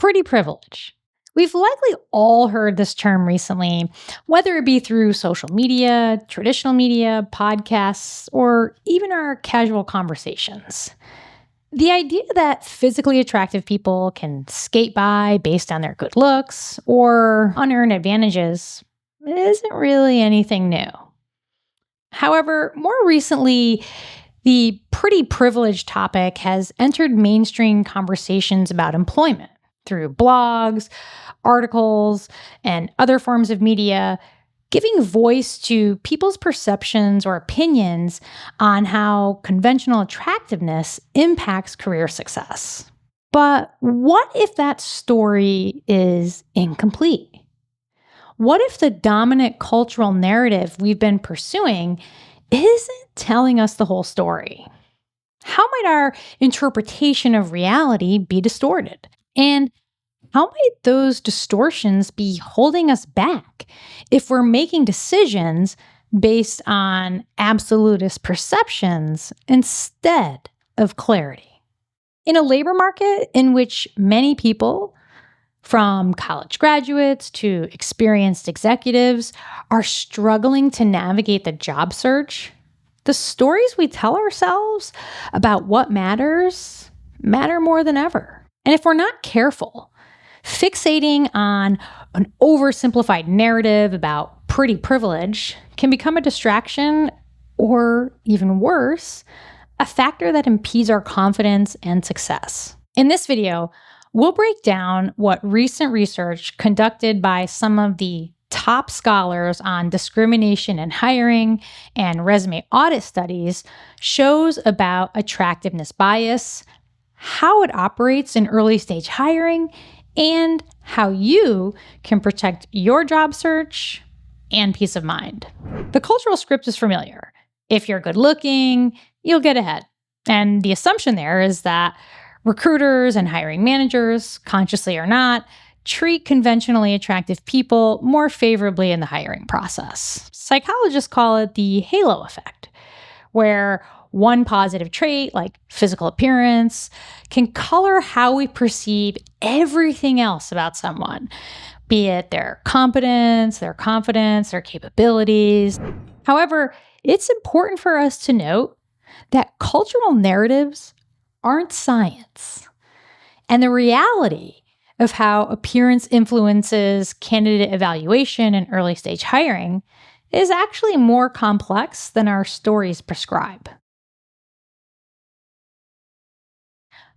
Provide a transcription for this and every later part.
Pretty privilege. We've likely all heard this term recently, whether it be through social media, traditional media, podcasts, or even our casual conversations. The idea that physically attractive people can skate by based on their good looks or unearned advantages isn't really anything new. However, more recently, the pretty privileged topic has entered mainstream conversations about employment through blogs, articles, and other forms of media, giving voice to people's perceptions or opinions on how conventional attractiveness impacts career success. But what if that story is incomplete? What if the dominant cultural narrative we've been pursuing isn't telling us the whole story? How might our interpretation of reality be distorted? And how might those distortions be holding us back if we're making decisions based on absolutist perceptions instead of clarity? In a labor market in which many people, from college graduates to experienced executives, are struggling to navigate the job search, the stories we tell ourselves about what matters matter more than ever. And if we're not careful, fixating on an oversimplified narrative about pretty privilege can become a distraction or, even worse, a factor that impedes our confidence and success. In this video, we'll break down what recent research conducted by some of the top scholars on discrimination in hiring and resume audit studies shows about attractiveness bias, how it operates in early stage hiring, and how you can protect your job search and peace of mind. The cultural script is familiar. If you're good looking, you'll get ahead. And the assumption there is that recruiters and hiring managers, consciously or not, treat conventionally attractive people more favorably in the hiring process. Psychologists call it the halo effect, where one positive trait, like physical appearance, can color how we perceive everything else about someone, be it their competence, their confidence, their capabilities. However, it's important for us to note that cultural narratives aren't science. And the reality of how appearance influences candidate evaluation and early stage hiring is actually more complex than our stories prescribe.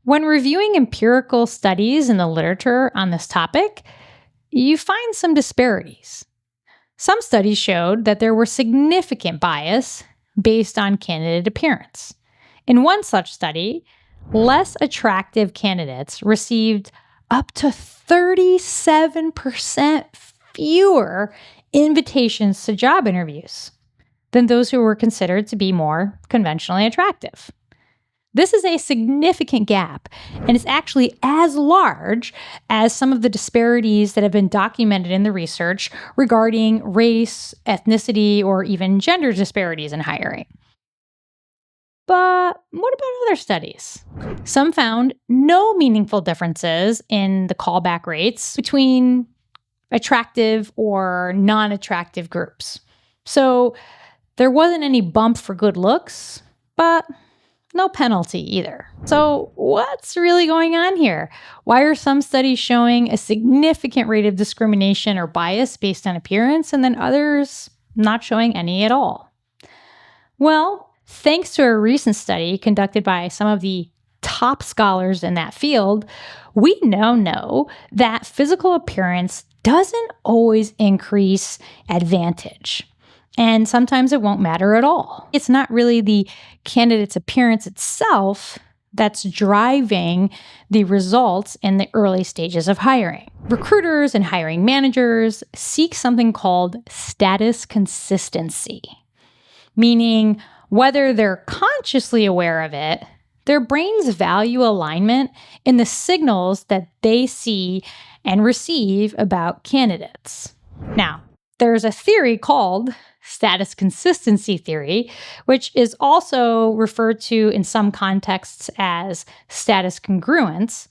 When reviewing empirical studies in the literature on this topic, you find some disparities. Some studies showed that there were significant bias based on candidate appearance. In one such study, less attractive candidates received up to 37% fewer invitations to job interviews than those who were considered to be more conventionally attractive. This is a significant gap, and it's actually as large as some of the disparities that have been documented in the research regarding race, ethnicity, or even gender disparities in hiring. But what about other studies? Some found no meaningful differences in the callback rates between attractive or non-attractive groups. So there wasn't any bump for good looks, but no penalty either. So what's really going on here? Why are some studies showing a significant rate of discrimination or bias based on appearance and then others not showing any at all? Well, thanks to a recent study conducted by some of the top scholars in that field, we now know that physical appearance doesn't always increase advantage. And sometimes it won't matter at all. It's not really the candidate's appearance itself that's driving the results in the early stages of hiring. Recruiters and hiring managers seek something called status consistency, meaning whether they're consciously aware of it, their brains value alignment in the signals that they see and receive about candidates. Now, there's a theory called status consistency theory, which is also referred to in some contexts as status congruence,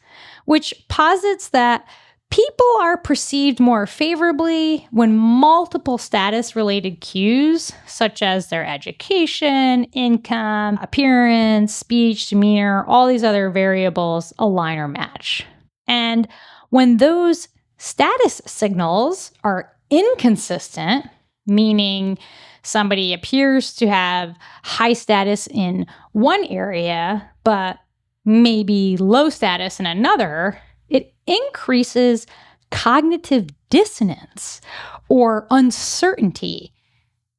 which posits that people are perceived more favorably when multiple status-related cues, such as their education, income, appearance, speech, demeanor, all these other variables align or match. And when those status signals are inconsistent, meaning somebody appears to have high status in one area, but maybe low status in another, it increases cognitive dissonance or uncertainty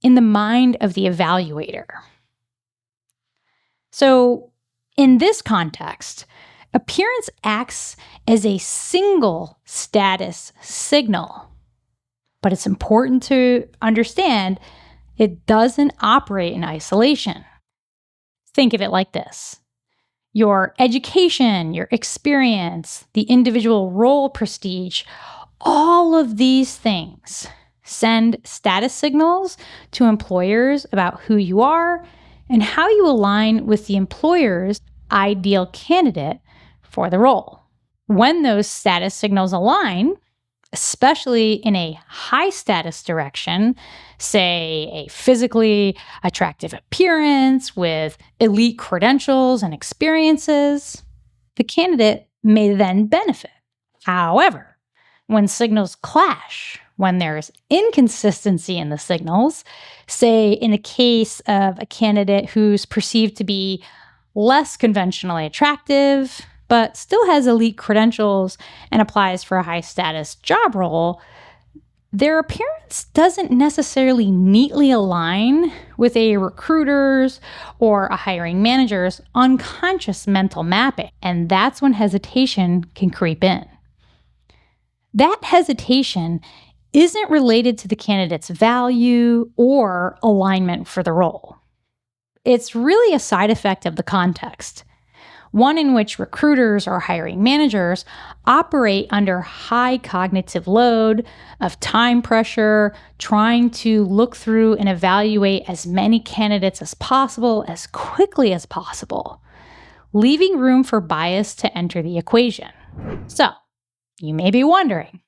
in the mind of the evaluator. So, in this context, appearance acts as a single status signal. But it's important to understand it doesn't operate in isolation. Think of it like this. Your education, your experience, the individual role prestige, all of these things send status signals to employers about who you are and how you align with the employer's ideal candidate for the role. When those status signals align, especially in a high status direction, say a physically attractive appearance with elite credentials and experiences, the candidate may then benefit. However, when signals clash, when there's inconsistency in the signals, say in the case of a candidate who's perceived to be less conventionally attractive, but still has elite credentials and applies for a high status job role, their appearance doesn't necessarily neatly align with a recruiter's or a hiring manager's unconscious mental mapping. And that's when hesitation can creep in. That hesitation isn't related to the candidate's value or alignment for the role. It's really a side effect of the context, one in which recruiters or hiring managers operate under high cognitive load of time pressure, trying to look through and evaluate as many candidates as possible, as quickly as possible, leaving room for bias to enter the equation. So, you may be wondering,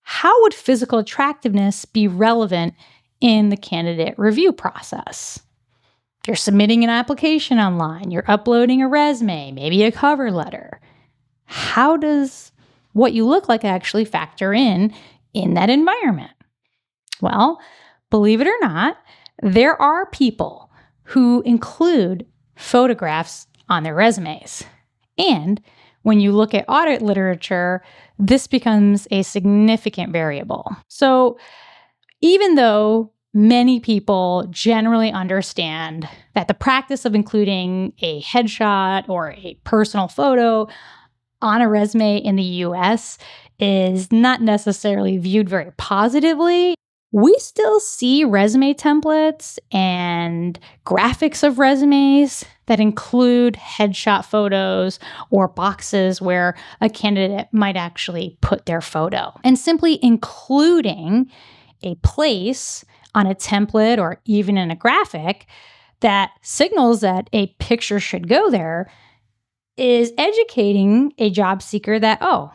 how would physical attractiveness be relevant in the candidate review process? You're submitting an application online, you're uploading a resume, maybe a cover letter. How does what you look like actually factor in that environment? Well, believe it or not, there are people who include photographs on their resumes. And when you look at audit literature, this becomes a significant variable. So even though many people generally understand that the practice of including a headshot or a personal photo on a resume in the US is not necessarily viewed very positively, we still see resume templates and graphics of resumes that include headshot photos or boxes where a candidate might actually put their photo. And simply including a place on a template or even in a graphic that signals that a picture should go there is educating a job seeker that, oh,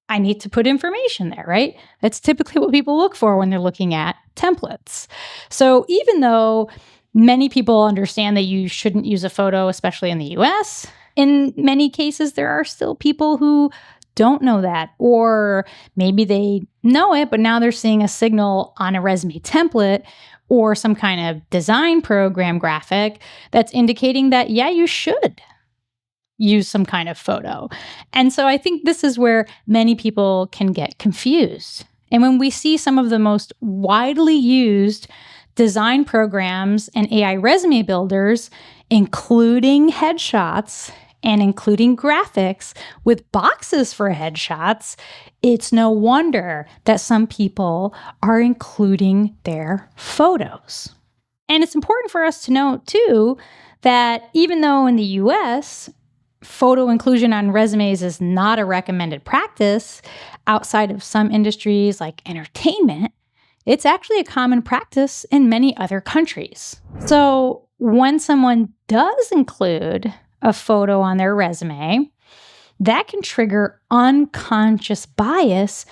I need to put information there, right? That's typically what people look for when they're looking at templates. So even though many people understand that you shouldn't use a photo, especially in the US, in many cases, there are still people who don't know that, or maybe they know it, but now they're seeing a signal on a resume template or some kind of design program graphic that's indicating that, yeah, you should use some kind of photo. And so I think this is where many people can get confused. And when we see some of the most widely used design programs and AI resume builders, including headshots and including graphics with boxes for headshots, it's no wonder that some people are including their photos. And it's important for us to note, too, that even though in the US, photo inclusion on resumes is not a recommended practice, outside of some industries like entertainment, It's actually a common practice in many other countries. So when someone does include a photo on their resume, that can trigger unconscious bias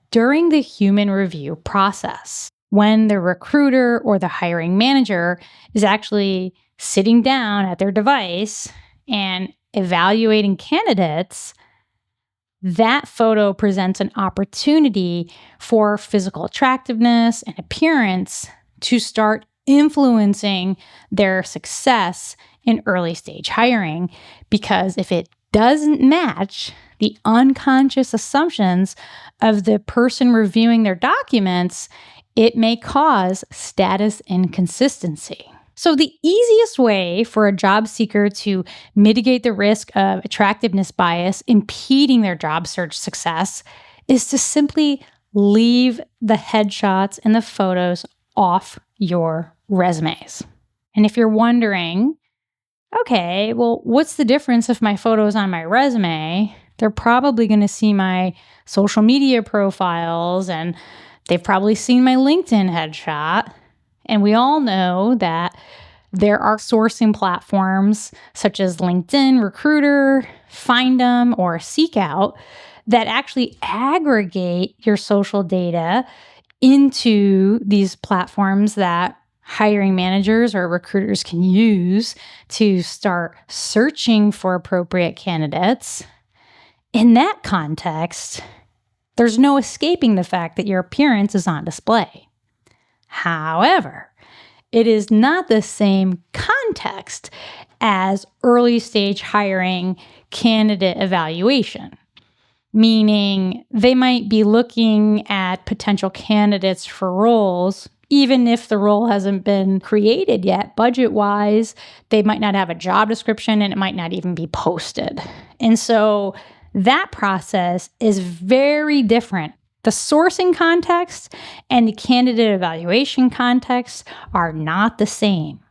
during the human review process. When the recruiter or the hiring manager is actually sitting down at their device and evaluating candidates, that photo presents an opportunity for physical attractiveness and appearance to start influencing their success in early stage hiring. Because if it doesn't match the unconscious assumptions of the person reviewing their documents, it may cause status inconsistency. So the easiest way for a job seeker to mitigate the risk of attractiveness bias impeding their job search success is to simply leave the headshots and the photos off your resumes. And if you're wondering, okay, well, what's the difference if my photo's on my resume? They're probably going to see my social media profiles and they've probably seen my LinkedIn headshot. And we all know that there are sourcing platforms such as LinkedIn, Recruiter, Find'em, or Seekout that actually aggregate your social data into these platforms that hiring managers or recruiters can use to start searching for appropriate candidates. In that context, there's no escaping the fact that your appearance is on display. However, it is not the same context as early stage hiring candidate evaluation, meaning they might be looking at potential candidates for roles, even if the role hasn't been created yet. Budget-wise, they might not have a job description and it might not even be posted. And so that process is very different. The sourcing context and the candidate evaluation context are not the same.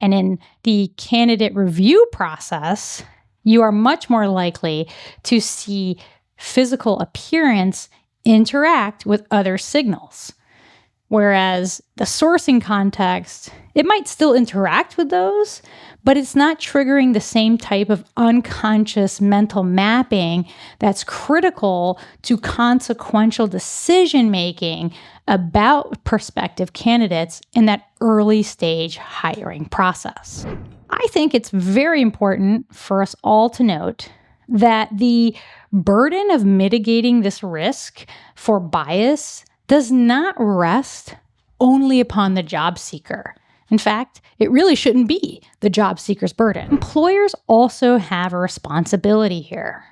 And in the candidate review process, you are much more likely to see physical appearance interact with other signals. Whereas the sourcing context, it might still interact with those, but it's not triggering the same type of unconscious mental mapping that's critical to consequential decision making about prospective candidates in that early stage hiring process. I think it's very important for us all to note that the burden of mitigating this risk for bias does not rest only upon the job seeker. In fact, it really shouldn't be the job seeker's burden. Employers also have a responsibility here.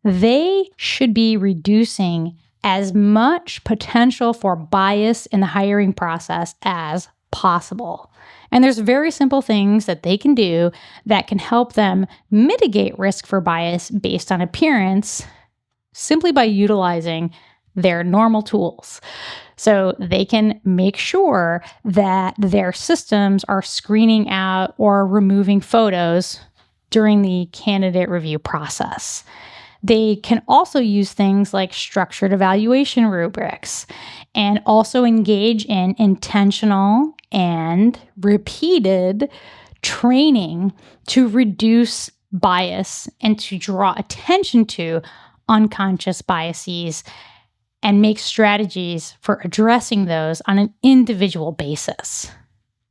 They should be reducing as much potential for bias in the hiring process as possible. And there's very simple things that they can do that can help them mitigate risk for bias based on appearance simply by utilizing their normal tools. So they can make sure that their systems are screening out or removing photos during the candidate review process. They can also use things like structured evaluation rubrics and also engage in intentional and repeated training to reduce bias and to draw attention to unconscious biases and make strategies for addressing those on an individual basis.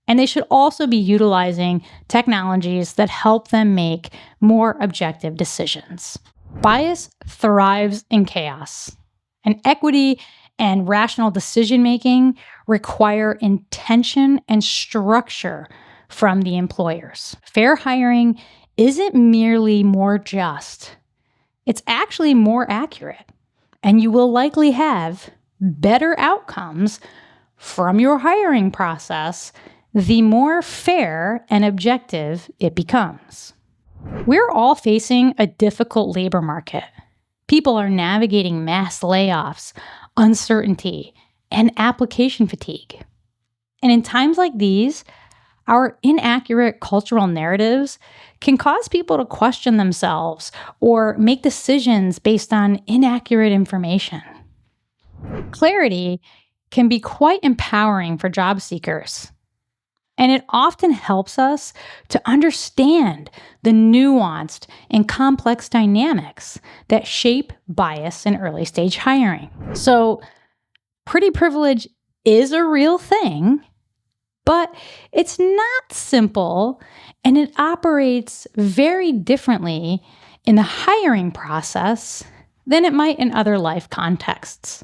And they should also be utilizing technologies that help them make more objective decisions. Bias thrives in chaos, and equity and rational decision-making require intention and structure from the employers. Fair hiring isn't merely more just, it's actually more accurate. And you will likely have better outcomes from your hiring process the more fair and objective it becomes. We're all facing a difficult labor market. People are navigating mass layoffs, uncertainty, and application fatigue. And in times like these, our inaccurate cultural narratives can cause people to question themselves or make decisions based on inaccurate information. Clarity can be quite empowering for job seekers. And it often helps us to understand the nuanced and complex dynamics that shape bias in early stage hiring. So, pretty privilege is a real thing, but it's not simple, and it operates very differently in the hiring process than it might in other life contexts.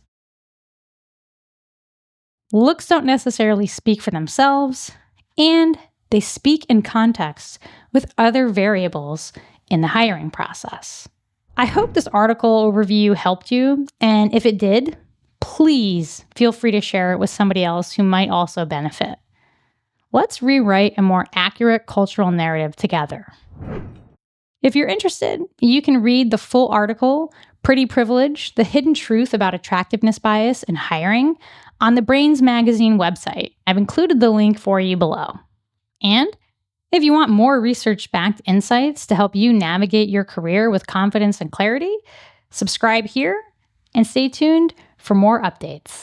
Looks don't necessarily speak for themselves, and they speak in context with other variables in the hiring process. I hope this article overview helped you, and if it did, please feel free to share it with somebody else who might also benefit. Let's rewrite a more accurate cultural narrative together. If you're interested, you can read the full article, Pretty Privilege, The Hidden Truth About Attractiveness Bias in Hiring, on the Brains Magazine website. I've included the link for you below. And if you want more research-backed insights to help you navigate your career with confidence and clarity, subscribe here and stay tuned for more updates.